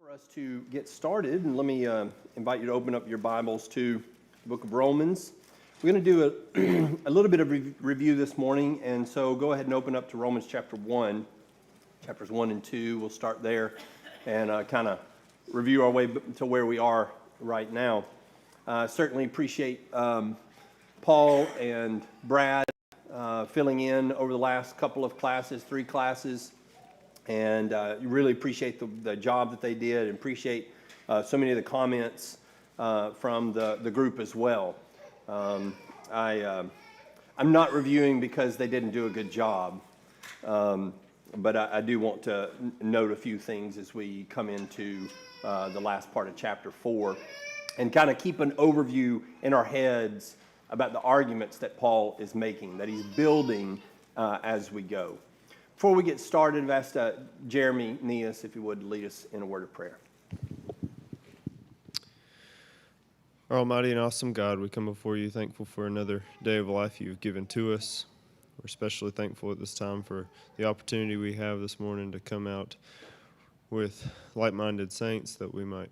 For us to get started, and let me invite you to open up your Bibles to the book of Romans. We're going to do a little bit of review this morning, and so go ahead and open up to Romans chapter 1, chapters 1 and 2. We'll start there and kind of review our way to where we are right now. Certainly appreciate Paul and Brad filling in over the last couple of classes, 3 classes. And really appreciate the job that they did, and appreciate so many of the comments from the group as well. I'm not reviewing because they didn't do a good job, but I do want to note a few things as we come into the last part of chapter 4 and kind of keep an overview in our heads about the arguments that Paul is making, that he's building as we go. Before we get started, I've asked Jeremy Neas, if he would, lead us in a word of prayer. Our almighty and awesome God, we come before you thankful for another day of life you've given to us. We're especially thankful at this time for the opportunity we have this morning to come out with like-minded saints, that we might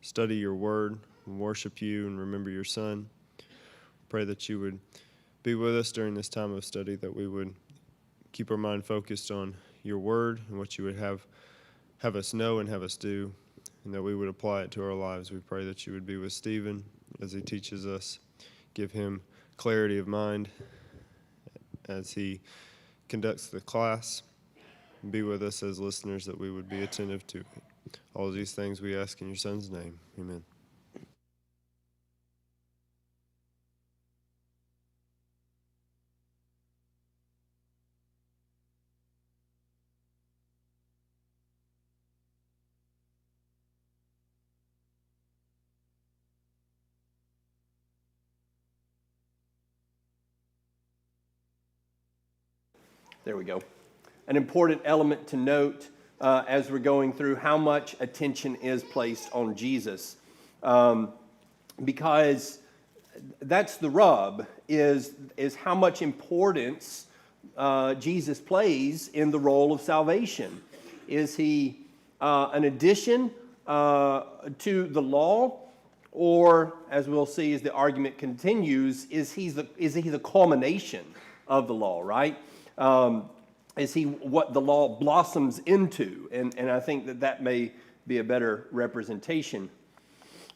study your word and worship you and remember your Son. Pray that you would be with us during this time of study, that we would keep our mind focused on your word and what you would have us know and have us do, and that we would apply it to our lives. We pray that you would be with Stephen as he teaches us. Give him clarity of mind as he conducts the class. Be with us as listeners, that we would be attentive to it. All of these things we ask in your Son's name. Amen. There we go. An important element to note as we're going through how much attention is placed on Jesus, because that's the rub, is how much importance Jesus plays in the role of salvation. Is he an addition to the law, or, as we'll see as the argument continues, is he the culmination of the law, right? Is he what the law blossoms into? And I think that may be a better representation.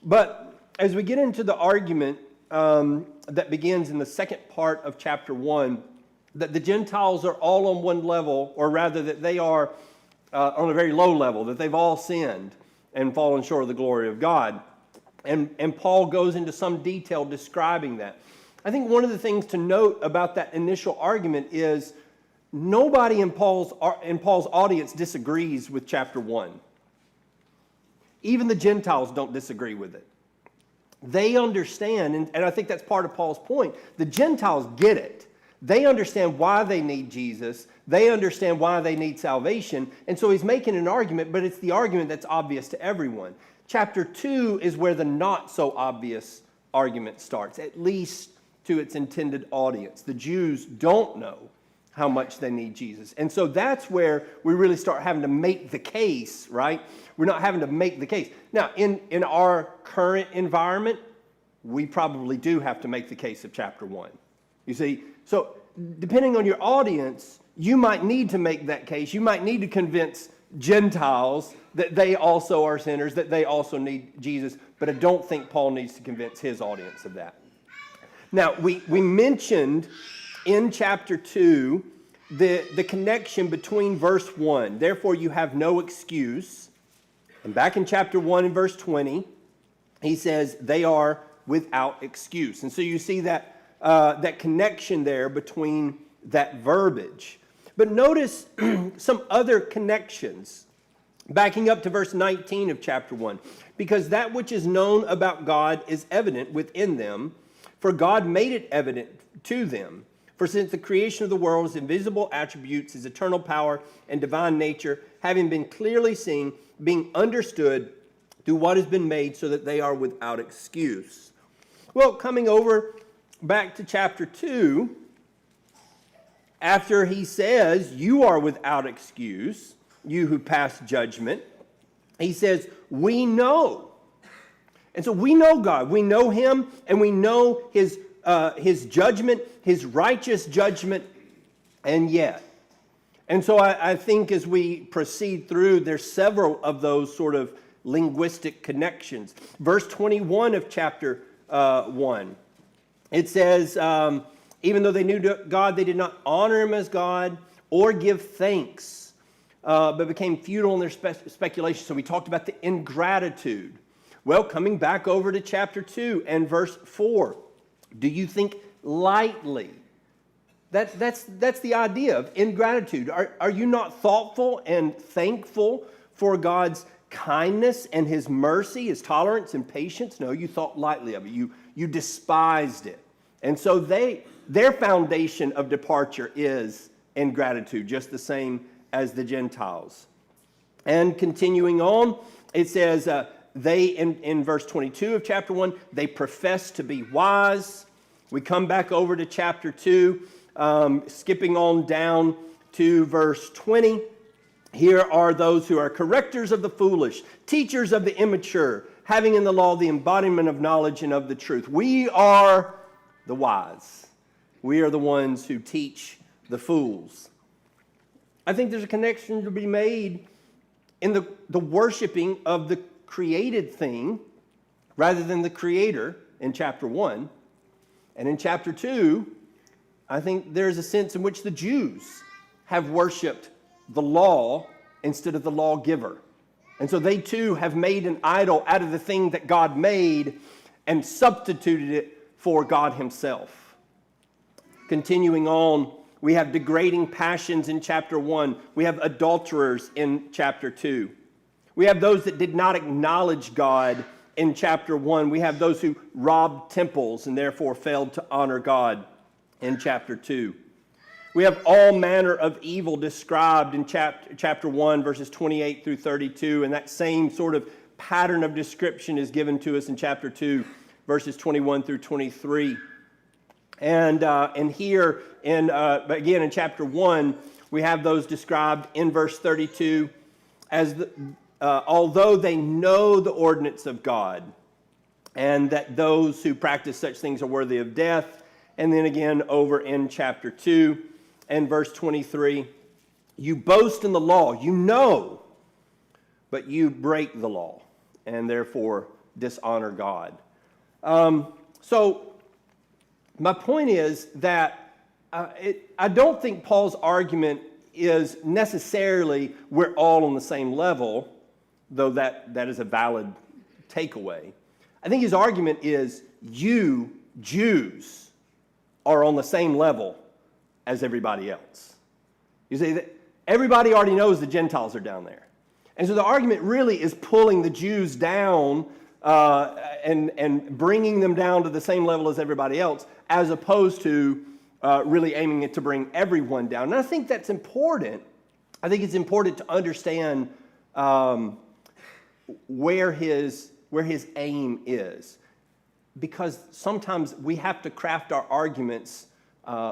But as we get into the argument that begins in the second part of chapter 1, that the Gentiles are all on one level, or rather that they are on a very low level, that they've all sinned and fallen short of the glory of God. And Paul goes into some detail describing that. I think one of the things to note about that initial argument is nobody in Paul's audience disagrees with chapter 1. Even the Gentiles don't disagree with it. They understand, and I think that's part of Paul's point. The Gentiles get it. They understand why they need Jesus. They understand why they need salvation. And so he's making an argument, but it's the argument that's obvious to everyone. Chapter 2 is where the not so obvious argument starts, at least to its intended audience. The Jews don't know how much they need Jesus. And so that's where we really start having to make the case, right? We're not having to make the case. Now, in our current environment, we probably do have to make the case of chapter 1. You see, so depending on your audience, you might need to make that case. You might need to convince Gentiles that they also are sinners, that they also need Jesus. But I don't think Paul needs to convince his audience of that. Now, we mentioned in chapter 2 the connection between verse 1, therefore you have no excuse. And back in chapter 1 and verse 20, he says they are without excuse. And so you see that connection there between that verbiage. But notice some other connections backing up to verse 19 of chapter 1. Because that which is known about God is evident within them, for God made it evident to them. For since the creation of the world, his invisible attributes, his eternal power and divine nature, having been clearly seen, being understood through what has been made, so that they are without excuse. Well, coming over back to chapter 2, after he says, you are without excuse, you who pass judgment, he says, we know. And so we know God. We know him, and we know his judgment, his righteous judgment, and yet. And so I think as we proceed through, there's several of those sort of linguistic connections. Verse 21 of chapter 1, it says, even though they knew God, they did not honor him as God or give thanks, but became futile in their speculation. So we talked about the ingratitude. Well, coming back over to chapter 2 and verse 4, do you think lightly? That's the idea of ingratitude. Are you not thoughtful and thankful for God's kindness and his mercy, his tolerance and patience? No, you thought lightly of it. You despised it. And so their foundation of departure is ingratitude, just the same as the Gentiles. And continuing on, it says, they, in verse 22 of chapter 1, they profess to be wise. We come back over to chapter 2, skipping on down to verse 20. Here are those who are correctors of the foolish, teachers of the immature, having in the law the embodiment of knowledge and of the truth. We are the wise. We are the ones who teach the fools. I think there's a connection to be made in the worshiping of the created thing rather than the creator in chapter 1. And in chapter 2, I think there's a sense in which the Jews have worshiped the law instead of the lawgiver. And so they too have made an idol out of the thing that God made and substituted it for God himself. Continuing on, we have degrading passions in chapter 1. We have adulterers in chapter 2. We have those that did not acknowledge God in chapter 1. We have those who robbed temples and therefore failed to honor God in chapter 2. We have all manner of evil described in chapter 1, verses 28 through 32, and that same sort of pattern of description is given to us in chapter 2, verses 21 through 23. And here, again in chapter 1, we have those described in verse 32 as although they know the ordinance of God, and that those who practice such things are worthy of death. And then again over in chapter 2 and verse 23, you boast in the law, you know, but you break the law and therefore dishonor God. So my point is that I don't think Paul's argument is necessarily we're all on the same level, though that is a valid takeaway. I think his argument is you, Jews, are on the same level as everybody else. You see, that everybody already knows the Gentiles are down there. And so the argument really is pulling the Jews down and bringing them down to the same level as everybody else, as opposed to really aiming it to bring everyone down. And I think that's important. I think it's important to understand where his aim is, because sometimes we have to craft our arguments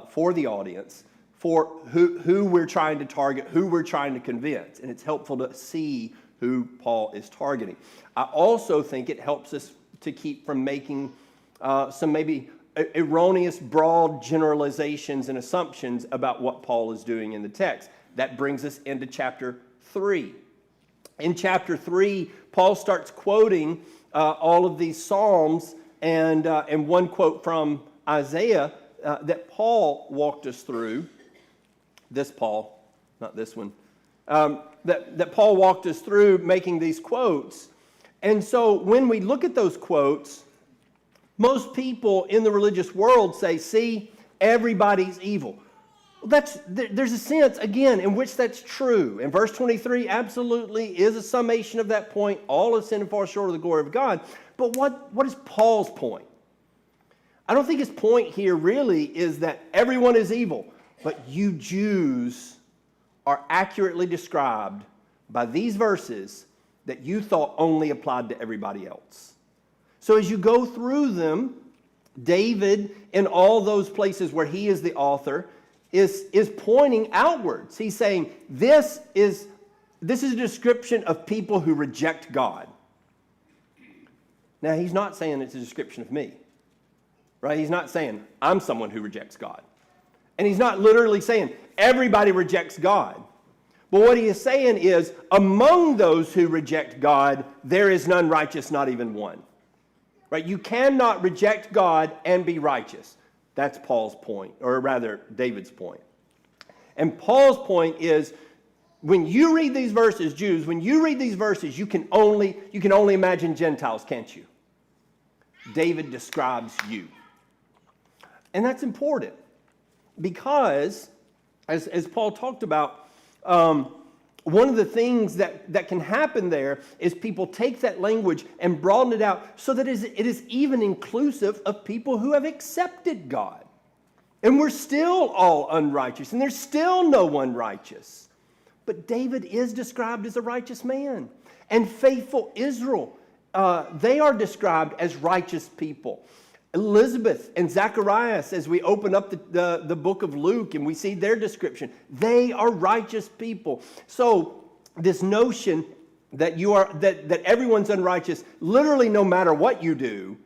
for the audience, for who we're trying to target, who we're trying to convince, and it's helpful to see who Paul is targeting. I also think it helps us to keep from making some maybe erroneous broad generalizations and assumptions about what Paul is doing in the text. That brings us into chapter 3. In chapter 3, Paul starts quoting all of these Psalms and one quote from Isaiah that Paul walked us through. This Paul, not this one. That Paul walked us through making these quotes. And so when we look at those quotes, most people in the religious world say, see, everybody's evil. Well, there's a sense, again, in which that's true. And verse 23 absolutely is a summation of that point. All have sinned and fall short of the glory of God. But what is Paul's point? I don't think his point here really is that everyone is evil, but you Jews are accurately described by these verses that you thought only applied to everybody else. So as you go through them, David, in all those places where he is the author, is pointing outwards. He's saying, this is this is a description of people who reject God. Now, he's not saying it's a description of me, right? He's not saying I'm someone who rejects God. And he's not literally saying everybody rejects God. But what he is saying is, among those who reject God, there is none righteous, not even one. Right? You cannot reject God and be righteous. That's Paul's point, or rather David's point. And Paul's point is, when you read these verses, Jews, when you read these verses, you can only imagine Gentiles, can't you? David describes you. And that's important because, as Paul talked about, one of the things that can happen there is people take that language and broaden it out so that it is even inclusive of people who have accepted God. And we're still all unrighteous, and there's still no one righteous. But David is described as a righteous man. And faithful Israel, they are described as righteous people. Elizabeth and Zacharias, as we open up the book of Luke and we see their description, they are righteous people. So this notion that that everyone's unrighteous, literally no matter what you do,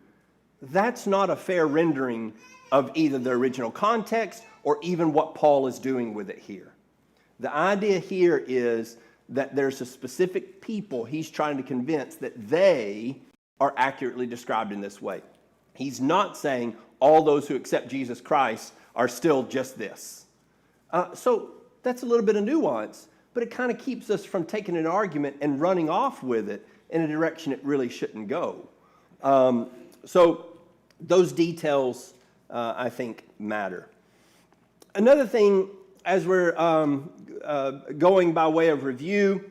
that's not a fair rendering of either the original context or even what Paul is doing with it here. The idea here is that there's a specific people he's trying to convince that they are accurately described in this way. He's not saying all those who accept Jesus Christ are still just this. So that's a little bit of nuance, but it kind of keeps us from taking an argument and running off with it in a direction it really shouldn't go. So those details, I think, matter. Another thing, as we're going by way of review,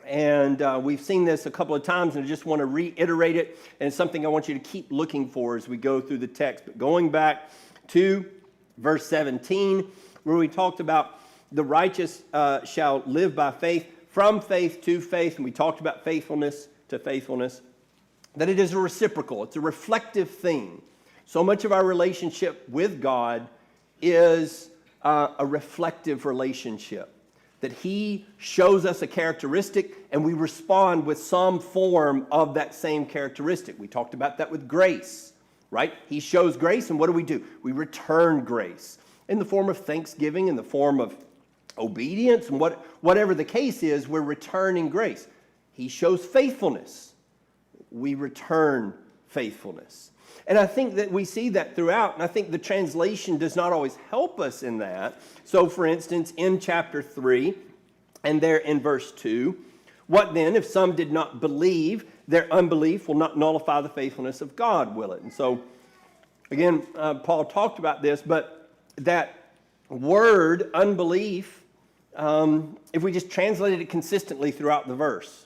and we've seen this a couple of times, and I just want to reiterate it, and it's something I want you to keep looking for as we go through the text. But going back to verse 17, where we talked about the righteous shall live by faith, from faith to faith, and we talked about faithfulness to faithfulness, that it is a reciprocal, it's a reflective thing. So much of our relationship with God is a reflective relationship. That he shows us a characteristic and we respond with some form of that same characteristic. We talked about that with grace, right? He shows grace, and what do? We return grace in the form of thanksgiving, in the form of obedience, and whatever the case is, we're returning grace. He shows faithfulness. We return faithfulness. And I think that we see that throughout, and I think the translation does not always help us in that. So, for instance, in chapter 3, and there in verse 2, what then if some did not believe? Their unbelief will not nullify the faithfulness of God, will it? And so, again, Paul talked about this, but that word, unbelief, if we just translated it consistently throughout the verse,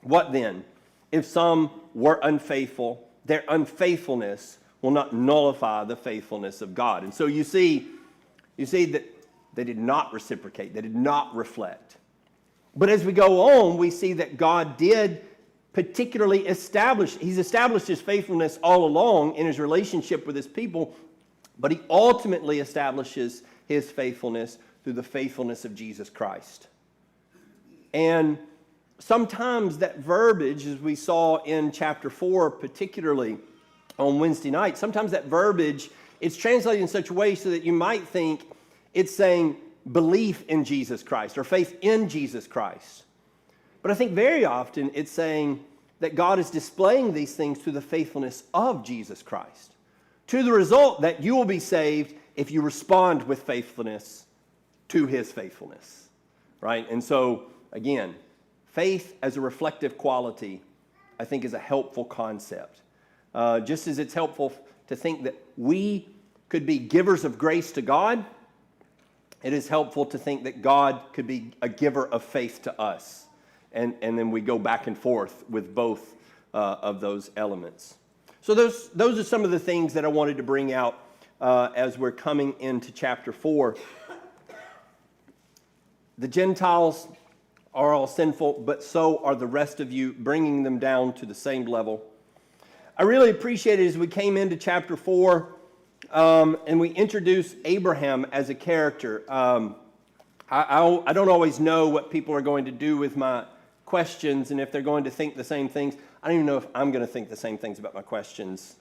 what then if some were unfaithful? Their unfaithfulness will not nullify the faithfulness of God. And so you see that they did not reciprocate. They did not reflect. But as we go on, we see that God did particularly he's established his faithfulness all along in his relationship with his people, but he ultimately establishes his faithfulness through the faithfulness of Jesus Christ. And sometimes that verbiage, as we saw in chapter 4, particularly on Wednesday night, sometimes that verbiage, it's translated in such a way so that you might think it's saying belief in Jesus Christ or faith in Jesus Christ. But I think very often it's saying that God is displaying these things through the faithfulness of Jesus Christ, to the result that you will be saved if you respond with faithfulness to his faithfulness, right? And so, again, faith as a reflective quality, I think, is a helpful concept. Just as it's helpful to think that we could be givers of grace to God, it is helpful to think that God could be a giver of faith to us. And then we go back and forth with both of those elements. So those are some of the things that I wanted to bring out as we're coming into chapter 4. The Gentiles are all sinful, but so are the rest of you, bringing them down to the same level. I really appreciate it as we came into chapter 4 and we introduced Abraham as a character. I I don't always know what people are going to do with my questions and if they're going to think the same things. I don't even know if I'm going to think the same things about my questions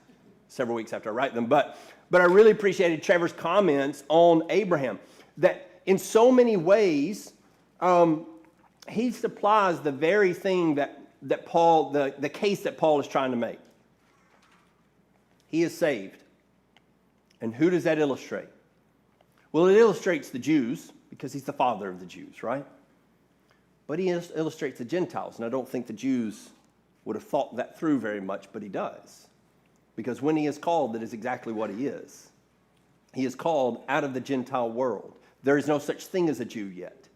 several weeks after I write them. But I really appreciated Trevor's comments on Abraham, that in so many ways, he supplies the very thing that Paul, the case that Paul is trying to make. He is saved. And who does that illustrate? Well, it illustrates the Jews, because he's the father of the Jews, right? But he illustrates the Gentiles, and I don't think the Jews would have thought that through very much, but he does. Because when he is called, that is exactly what he is. He is called out of the Gentile world. There is no such thing as a Jew yet.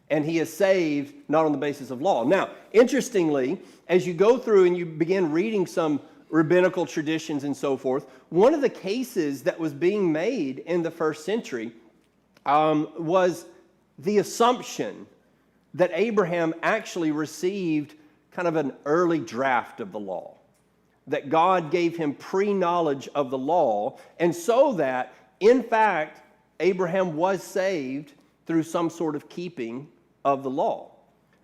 And he is saved not on the basis of law. Now, interestingly, as you go through and you begin reading some rabbinical traditions and so forth, one of the cases that was being made in the first century was the assumption that Abraham actually received kind of an early draft of the law, that God gave him pre-knowledge of the law, and so that, in fact, Abraham was saved through some sort of keeping of the law.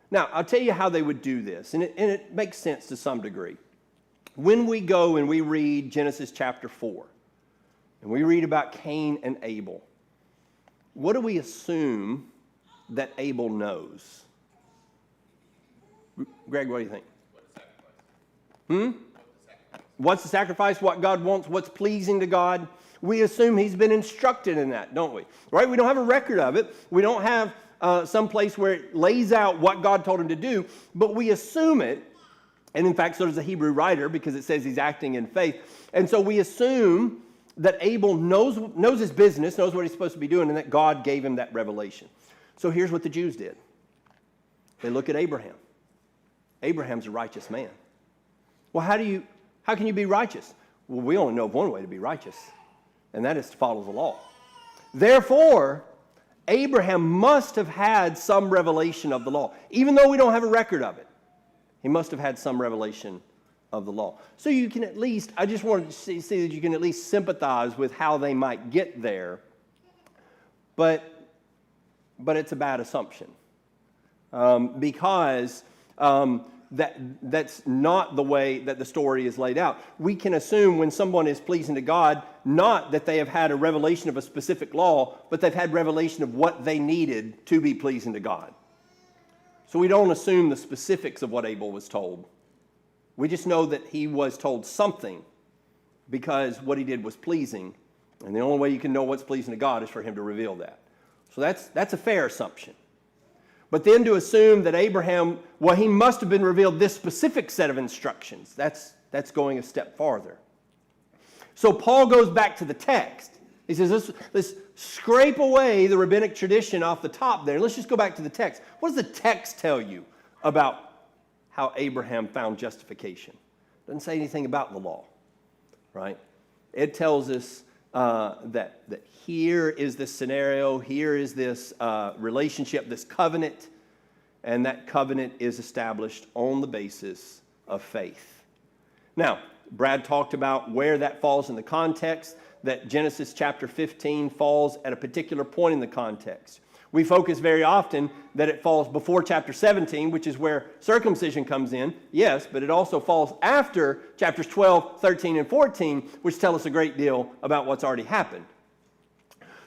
Now, I'll tell you how they would do this, and it makes sense to some degree. When we go and we read Genesis chapter 4, and we read about Cain and Abel, what do we assume that Abel knows? Greg, what do you think? What's the sacrifice? What God wants? What's pleasing to God? We assume he's been instructed in that, don't we? Right? We don't have a record of it. We don't have some place where it lays out what God told him to do, but we assume it. And in fact, so does the Hebrew writer, because it says he's acting in faith. And so we assume that Abel knows his business, knows what he's supposed to be doing, and that God gave him that revelation. So here's what the Jews did. They look at Abraham. Abraham's a righteous man. Well, how can you be righteous? Well, we only know of one way to be righteous, and that is to follow the law. Therefore, Abraham must have had some revelation of the law, even though we don't have a record of it. He must have had some revelation of the law. So you can at least, I just wanted to see that you can at least sympathize with how they might get there, but it's a bad assumption, because that's not the way that the story is laid out. We can assume when someone is pleasing to God, not that they have had a revelation of a specific law, but they've had revelation of what they needed to be pleasing to God. So we don't assume the specifics of what Abel was told. We just know that he was told something because what he did was pleasing, and the only way you can know what's pleasing to God is for him to reveal that. So that's a fair assumption. But then to assume that Abraham, well, he must have been revealed this specific set of instructions, that's going a step farther. So Paul goes back to the text. He says, let's scrape away the rabbinic tradition off the top there. Let's just go back to the text. What does the text tell you about how Abraham found justification? It doesn't say anything about the law, right? It tells us that here is this scenario, here is this relationship, this covenant, and that covenant is established on the basis of faith. Now, Brad talked about where that falls in the context, that Genesis chapter 15 falls at a particular point in the context. We focus very often that it falls before chapter 17, which is where circumcision comes in, yes, but it also falls after chapters 12, 13, and 14, which tell us a great deal about what's already happened.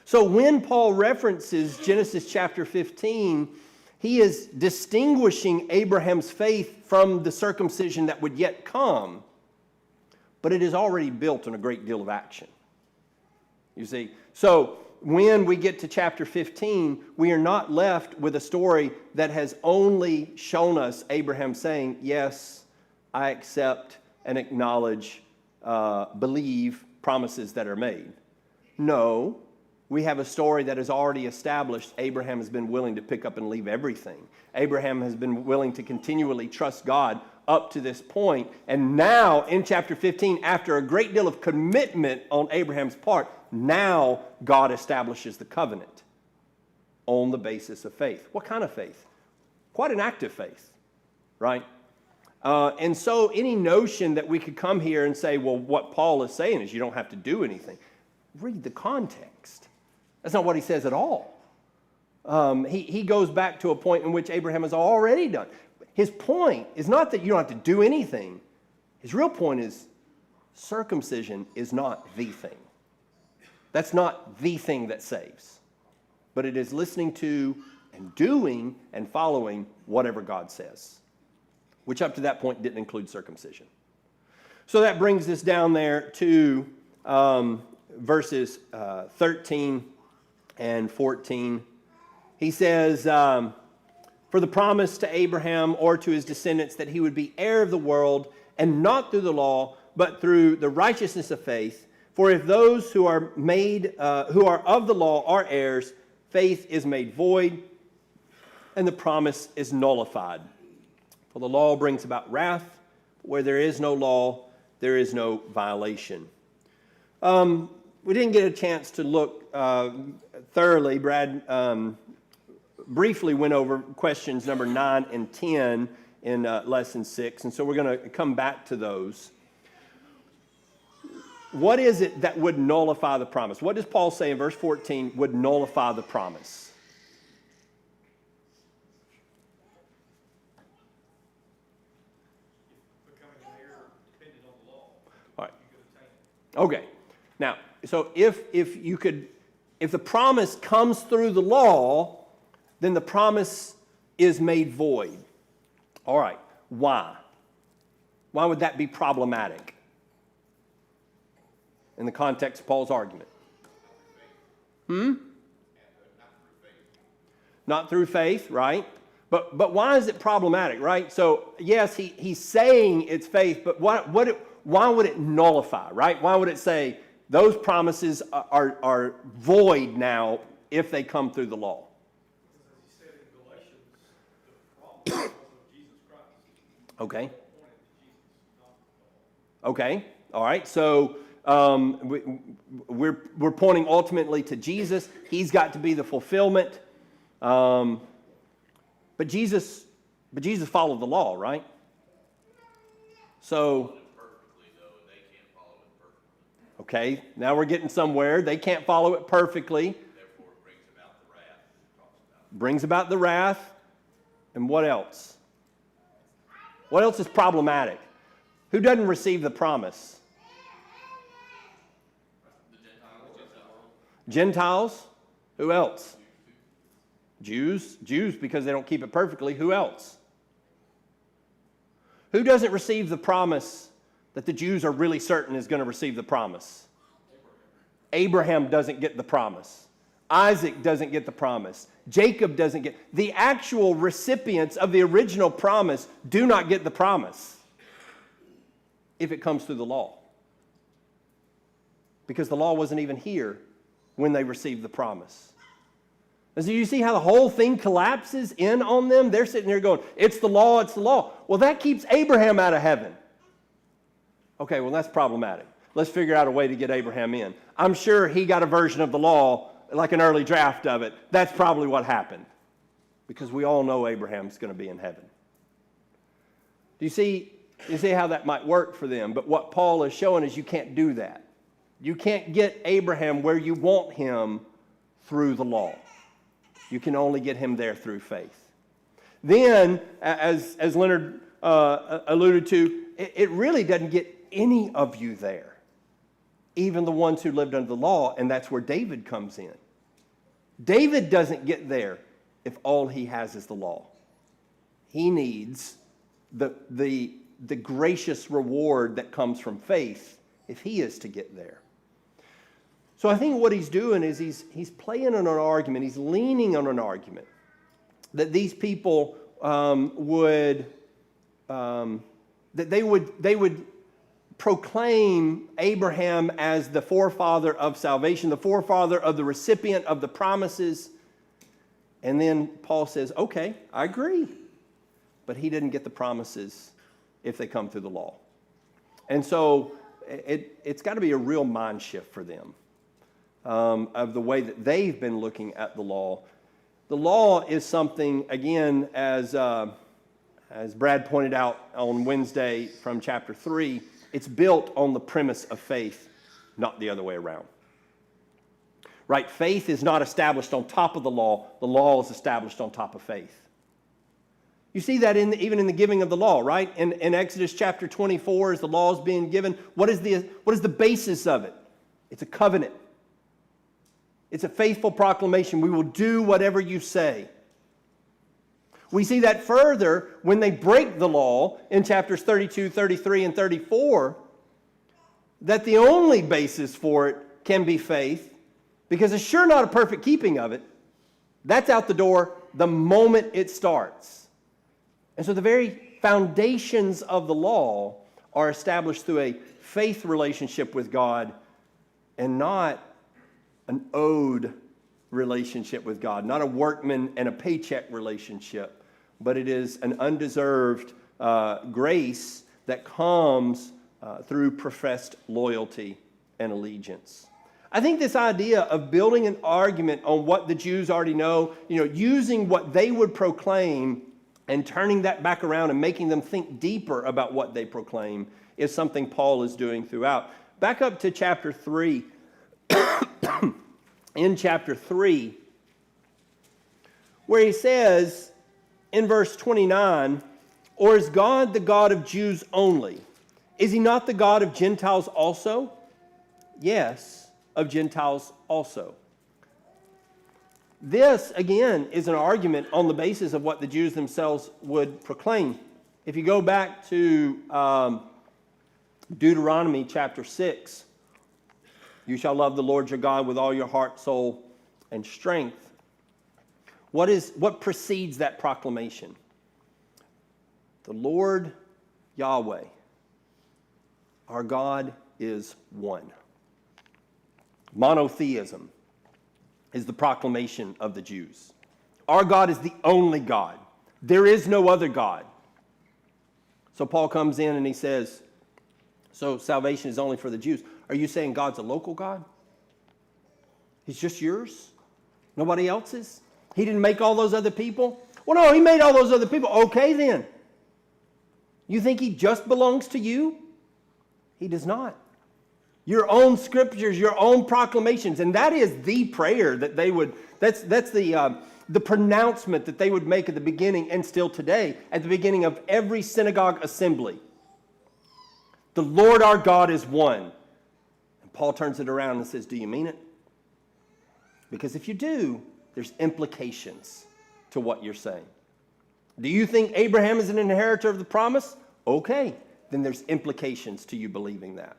So when Paul references Genesis chapter 15, he is distinguishing Abraham's faith from the circumcision that would yet come, but it is already built on a great deal of action. You see, so when we get to chapter 15, we are not left with a story that has only shown us Abraham saying, yes, I accept and acknowledge, believe promises that are made. No, we have a story that has already established Abraham has been willing to pick up and leave everything. Abraham has been willing to continually trust God up to this point. And now in chapter 15, after a great deal of commitment on Abraham's part, now God establishes the covenant on the basis of faith. What kind of faith? Quite an active faith, right? And so any notion that we could come here and say, well, what Paul is saying is you don't have to do anything. Read the context. That's not what he says at all. He goes back to a point in which Abraham has already done. His point is not that you don't have to do anything. His real point is circumcision is not the thing. That's not the thing that saves. But it is listening to and doing and following whatever God says, which up to that point didn't include circumcision. So that brings us down there to verses 13 and 14. He says, for the promise to Abraham or to his descendants that he would be heir of the world, and not through the law, but through the righteousness of faith. For if those who are of the law are heirs, faith is made void, and the promise is nullified. For the law brings about wrath, but where there is no law, there is no violation. We didn't get a chance to look thoroughly. Brad briefly went over questions number 9 and 10 in lesson 6, and so we're going to come back to those. What is it that would nullify the promise? What does Paul say in verse 14 would nullify the promise? Becoming an heir dependent on the law. All right. You could attain it. Okay. Now, so if the promise comes through the law, then the promise is made void. All right. Why? Why would that be problematic in the context of Paul's argument? Not through faith, right? But why is it problematic, right? So, yes, he's saying it's faith, but why would it nullify, right? Why would it say those promises are void now if they come through the law? As he said in Galatians, the promise of Jesus Christ. Okay. Pointed to Jesus, not the law. Okay. All right. So we're pointing ultimately to Jesus. He's got to be the fulfillment. But Jesus followed the law, right? So. Perfectly, though, and they can't follow it perfectly. Okay. Now we're getting somewhere. They can't follow it perfectly. Therefore, it brings about the wrath it talks about. Brings about the wrath. And what else? What else is problematic? Who doesn't receive the promise? The Gentiles. Gentiles? Who else? Jews because they don't keep it perfectly. Who else? Who doesn't receive the promise that the Jews are really certain is going to receive the promise? Abraham doesn't get the promise. Isaac doesn't get the promise. Jacob doesn't get. The actual recipients of the original promise do not get the promise if it comes through the law. Because the law wasn't even here when they received the promise. And so you see how the whole thing collapses in on them? They're sitting there going, it's the law, it's the law. Well, that keeps Abraham out of heaven. Okay, well, that's problematic. Let's figure out a way to get Abraham in. I'm sure he got a version of the law, like an early draft of it. That's probably what happened. Because we all know Abraham's going to be in heaven. Do you see how that might work for them? But what Paul is showing is you can't do that. You can't get Abraham where you want him through the law. You can only get him there through faith. Then, as Leonard alluded to, it really doesn't get any of you there, even the ones who lived under the law, and that's where David comes in. David doesn't get there if all he has is the law. He needs the gracious reward that comes from faith if he is to get there. So I think what he's doing is he's playing on an argument, he's leaning on an argument that these people would proclaim Abraham as the forefather of salvation, the forefather of the recipient of the promises. And then Paul says, okay, I agree. But he didn't get the promises if they come through the law. And so it's got to be a real mind shift for them. Of the way that they've been looking at the law. The law is something, again, as Brad pointed out on Wednesday from chapter 3, it's built on the premise of faith, not the other way around. right? Faith is not established on top of the law is established on top of faith. You see that even in the giving of the law, right? In Exodus chapter 24, as the law is being given, what is the basis of it? It's a covenant. It's a faithful proclamation. We will do whatever you say. We see that further when they break the law in chapters 32, 33, and 34, that the only basis for it can be faith, because it's sure not a perfect keeping of it. That's out the door the moment it starts. And so the very foundations of the law are established through a faith relationship with God and not an owed relationship with God, not a workman and a paycheck relationship, but it is an undeserved grace that comes through professed loyalty and allegiance. I think this idea of building an argument on what the Jews already know, using what they would proclaim and turning that back around and making them think deeper about what they proclaim is something Paul is doing throughout. Back up to chapter 3. In chapter 3, where he says in verse 29, "Or is God the God of Jews only? Is he not the God of Gentiles also? Yes, of Gentiles also." This, again, is an argument on the basis of what the Jews themselves would proclaim. If you go back to Deuteronomy chapter 6, "You shall love the Lord your God with all your heart, soul, and strength." What precedes that proclamation? The Lord Yahweh, our God, is one. Monotheism is the proclamation of the Jews. Our God is the only God. There is no other God. So Paul comes in and he says, so salvation is only for the Jews. Are you saying God's a local God? He's just yours? Nobody else's? He didn't make all those other people? Well, no, he made all those other people. Okay, then. You think he just belongs to you? He does not. Your own scriptures, your own proclamations, and that is the prayer that they would, that's the pronouncement that they would make at the beginning and still today, at the beginning of every synagogue assembly. The Lord our God is one. And Paul turns it around and says, do you mean it? Because if you do, there's implications to what you're saying. Do you think Abraham is an inheritor of the promise? Okay, then there's implications to you believing that.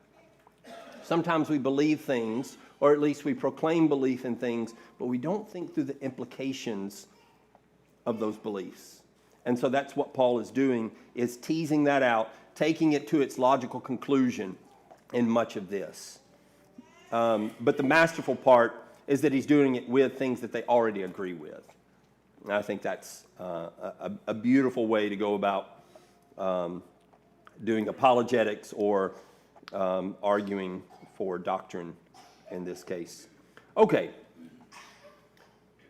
Sometimes we believe things, or at least we proclaim belief in things, but we don't think through the implications of those beliefs. And so that's what Paul is doing, is teasing that out, taking it to its logical conclusion in much of this. But the masterful part is that he's doing it with things that they already agree with. And I think that's a beautiful way to go about doing apologetics or arguing for doctrine in this case. Okay.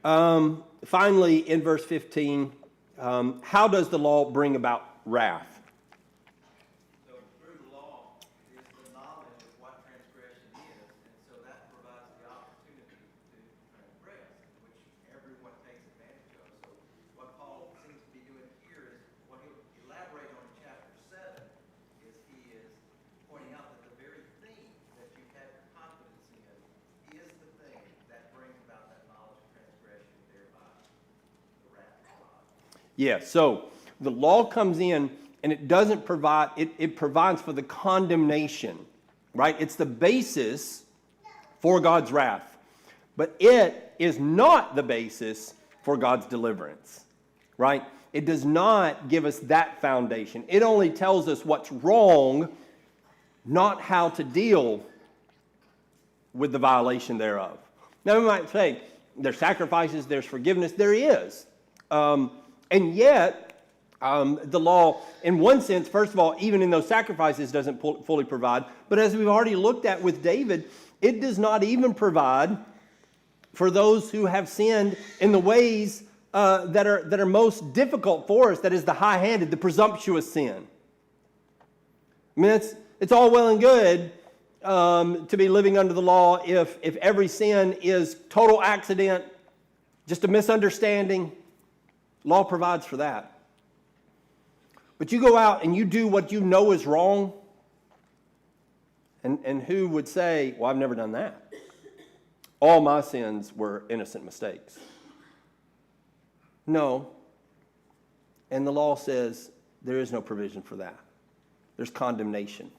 Finally, in verse 15, how does the law bring about wrath? So through the law is the knowledge of what transgression is, and so that provides the opportunity to transgress, which everyone takes advantage of. So what Paul seems to be doing here is, what he'll elaborate on in chapter 7, is he is pointing out that the very thing that you have your confidence in is the thing that brings about that knowledge of transgression, thereby the wrath of God. Yeah, so the law comes in and it doesn't provide, it provides for the condemnation, right? It's the basis for God's wrath. But it is not the basis for God's deliverance, right? It does not give us that foundation. It only tells us what's wrong, not how to deal with the violation thereof. Now we might say, there's sacrifices, there's forgiveness. There is. And yet, the law, in one sense, first of all, even in those sacrifices doesn't fully provide. But as we've already looked at with David, it does not even provide for those who have sinned in the ways that are most difficult for us. That is the high-handed, the presumptuous sin. I mean, it's all well and good to be living under the law if every sin is total accident, just a misunderstanding. Law provides for that. But you go out and you do what you know is wrong, and who would say, well, I've never done that. All my sins were innocent mistakes. No. And the law says there is no provision for that. There's condemnation.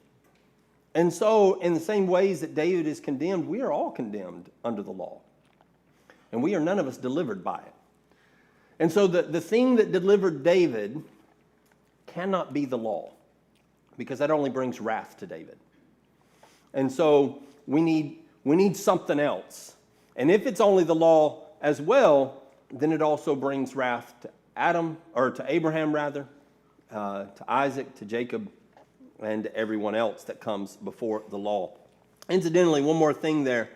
And so, in the same ways that David is condemned, we are all condemned under the law. And we are none of us delivered by it. And so the thing that delivered David cannot be the law, because that only brings wrath to David. And so we need something else. And if it's only the law as well, then it also brings wrath to Abraham, to Isaac, to Jacob, and to everyone else that comes before the law. Incidentally, one more thing there.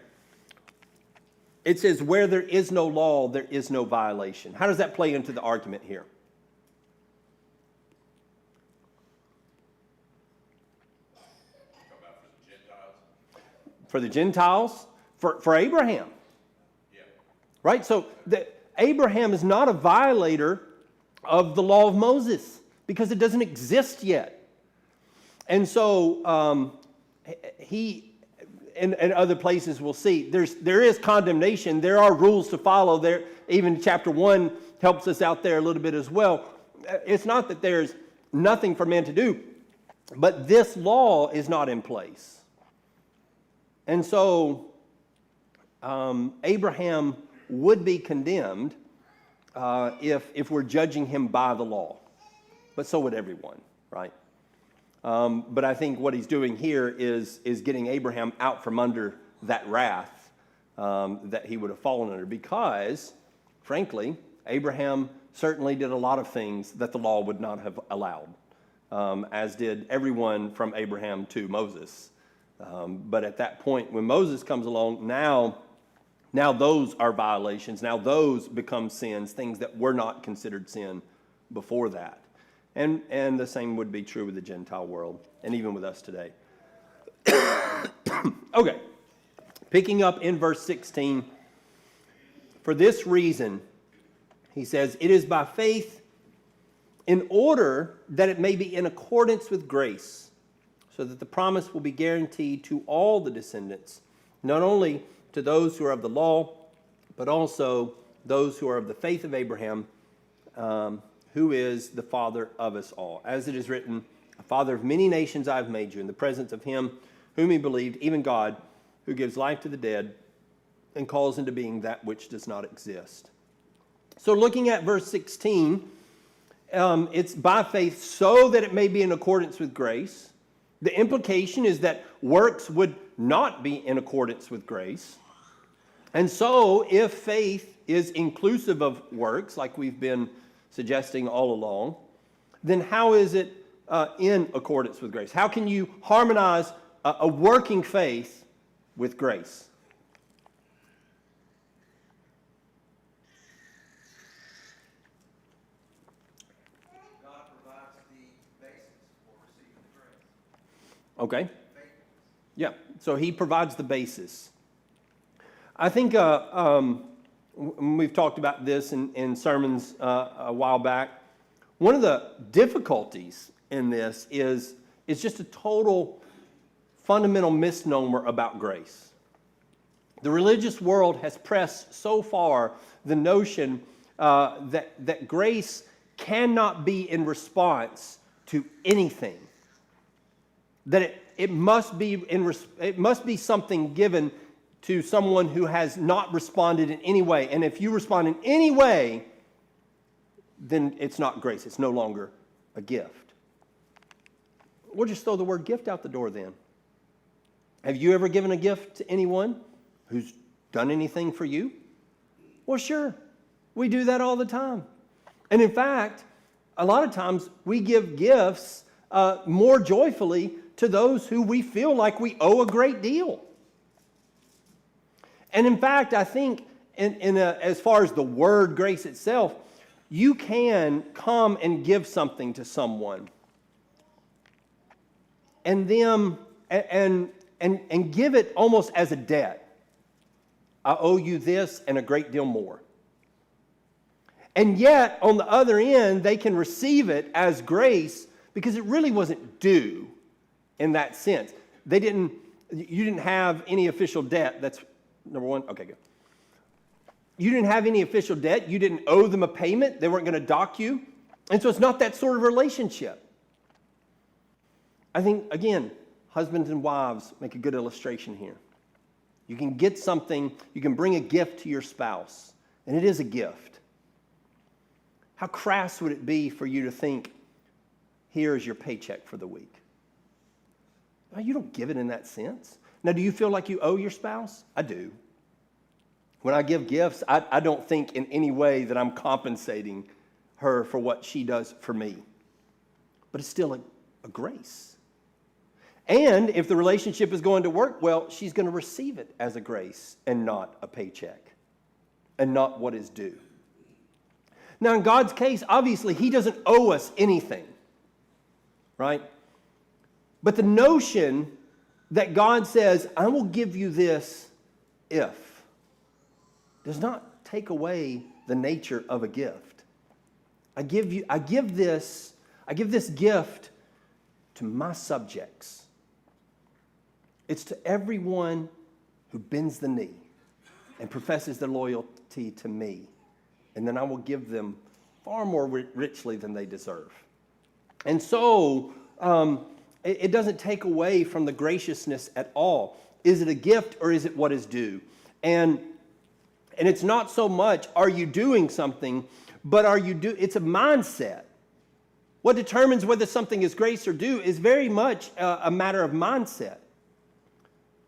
It says, where there is no law, there is no violation. How does that play into the argument here? Talk about for the Gentiles. For the Gentiles, for Abraham. Yeah. Right? So Abraham is not a violator of the law of Moses because it doesn't exist yet. And so he, and other places we'll see, there is condemnation. There are rules to follow. There, even chapter 1 helps us out there a little bit as well. It's not that there's nothing for men to do, but this law is not in place. And so Abraham would be condemned if we're judging him by the law. But so would everyone, right? But I think what he's doing here is getting Abraham out from under that wrath that he would have fallen under, because, frankly, Abraham certainly did a lot of things that the law would not have allowed, as did everyone from Abraham to Moses. But at that point, when Moses comes along, now those are violations. Now those become sins, things that were not considered sin before that. And the same would be true with the Gentile world, and even with us today. Okay, picking up in verse 16. For this reason, he says, it is by faith, in order that it may be in accordance with grace, so that the promise will be guaranteed to all the descendants, not only to those who are of the law, but also those who are of the faith of Abraham, who is the father of us all. As it is written, a father of many nations I have made you, in the presence of him whom he believed, even God, who gives life to the dead and calls into being that which does not exist. So looking at verse 16, it's by faith so that it may be in accordance with grace. The implication is that works would not be in accordance with grace. And so if faith is inclusive of works, like we've been suggesting all along, then how is it in accordance with grace? How can you harmonize a working faith with grace? God provides the basis for receiving the grace. Okay. Faithfulness. Yeah, so he provides the basis. I think we've talked about this in sermons a while back. One of the difficulties in this is just a total fundamental misnomer about grace. The religious world has pressed so far the notion that grace cannot be in response to anything. That it must be something given to someone who has not responded in any way. And if you respond in any way, then it's not grace. It's no longer a gift. We'll just throw the word gift out the door then. Have you ever given a gift to anyone who's done anything for you? Well, sure. We do that all the time. And in fact, a lot of times we give gifts more joyfully to those who we feel like we owe a great deal. And in fact, I think as far as the word grace itself, you can come and give something to someone and and give it almost as a debt. I owe you this and a great deal more. And yet, on the other end, they can receive it as grace because it really wasn't due in that sense. You didn't have any official debt. That's number one. Okay, good. You didn't have any official debt. You didn't owe them a payment. They weren't going to dock you. And so it's not that sort of relationship. I think, again, husbands and wives make a good illustration here. You can get something, you can bring a gift to your spouse, and it is a gift. How crass would it be for you to think, here is your paycheck for the week? No, you don't give it in that sense. Now, do you feel like you owe your spouse? I do. When I give gifts, I don't think in any way that I'm compensating her for what she does for me. But it's still a grace. And if the relationship is going to work well, she's going to receive it as a grace and not a paycheck and not what is due. Now, in God's case, obviously, He doesn't owe us anything, right? But the notion that God says, I will give you this if, does not take away the nature of a gift. I give this gift to my subjects. It's to everyone who bends the knee and professes their loyalty to me. And then I will give them far more richly than they deserve. And so, it doesn't take away from the graciousness at all. Is it a gift or is it what is due? And it's not so much, are you doing something, but it's a mindset. What determines whether something is grace or due is very much a matter of mindset.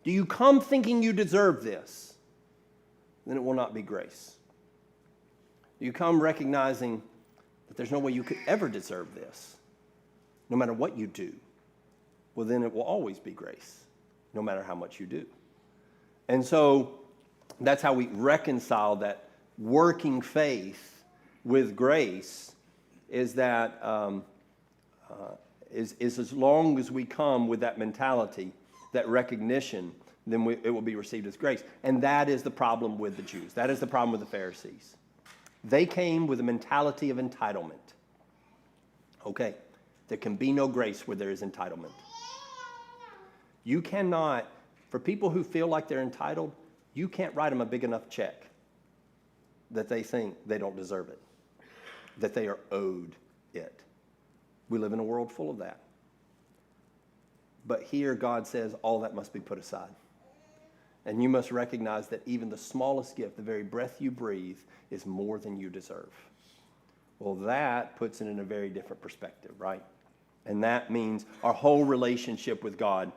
Do you come thinking you deserve this? Then it will not be grace. Do you come recognizing that there's no way you could ever deserve this, no matter what you do? Well, then it will always be grace, no matter how much you do. And so that's how we reconcile that working faith with grace, is that is as long as we come with that mentality, that recognition, then it will be received as grace. And that is the problem with the Jews. That is the problem with the Pharisees. They came with a mentality of entitlement. Okay, there can be no grace where there is entitlement. You cannot, for people who feel like they're entitled, you can't write them a big enough check that they think they don't deserve it, that they are owed it. We live in a world full of that. But here God says all that must be put aside. And you must recognize that even the smallest gift, the very breath you breathe, is more than you deserve. Well, that puts it in a very different perspective, right? And that means our whole relationship with God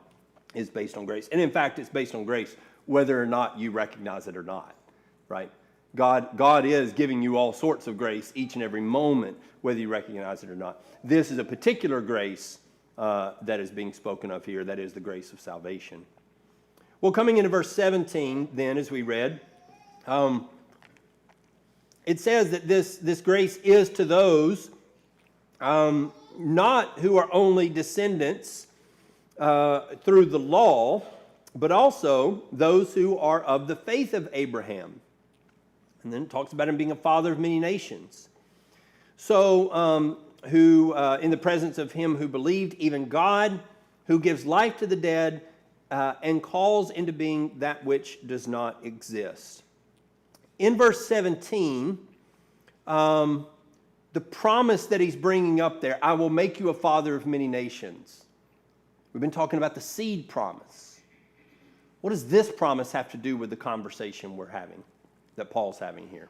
is based on grace. And in fact, it's based on grace whether or not you recognize it or not, right? God is giving you all sorts of grace each and every moment, whether you recognize it or not. This is a particular grace that is being spoken of here. That is the grace of salvation. Well, coming into verse 17, then, as we read, it says that this grace is to those not who are only descendants through the law, but also those who are of the faith of Abraham. And then it talks about him being a father of many nations. So, who in the presence of him who believed, even God, who gives life to the dead and calls into being that which does not exist. In verse 17, the promise that he's bringing up there, I will make you a father of many nations. We've been talking about the seed promise. What does this promise have to do with the conversation we're having, that Paul's having here?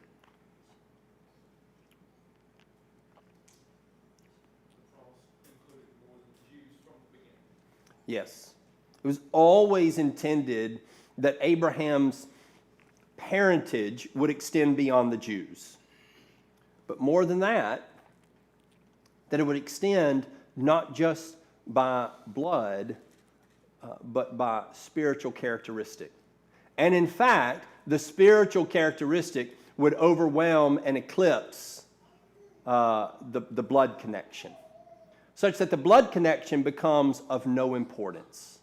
Yes. It was always intended that Abraham's parentage would extend beyond the Jews. But more than that it would extend not just by blood, but by spiritual characteristic. And in fact, the spiritual characteristic would overwhelm and eclipse the blood connection, such that the blood connection becomes of no importance.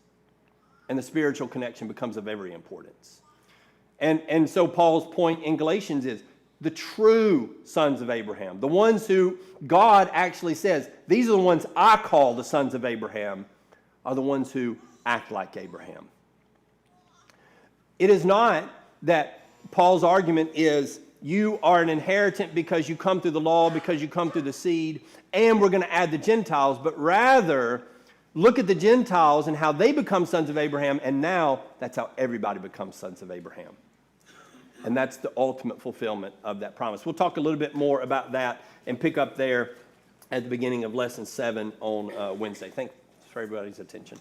and the spiritual connection becomes of every importance. And so Paul's point in Galatians is the true sons of Abraham, the ones who God actually says, these are the ones I call the sons of Abraham, are the ones who act like Abraham. It is not that Paul's argument is you are an inheritant because you come through the law, because you come through the seed, and we're going to add the Gentiles, but rather look at the Gentiles and how they become sons of Abraham, and now that's how everybody becomes sons of Abraham. And that's the ultimate fulfillment of that promise. We'll talk a little bit more about that and pick up there at the beginning of Lesson 7 on Wednesday. Thanks for everybody's attention.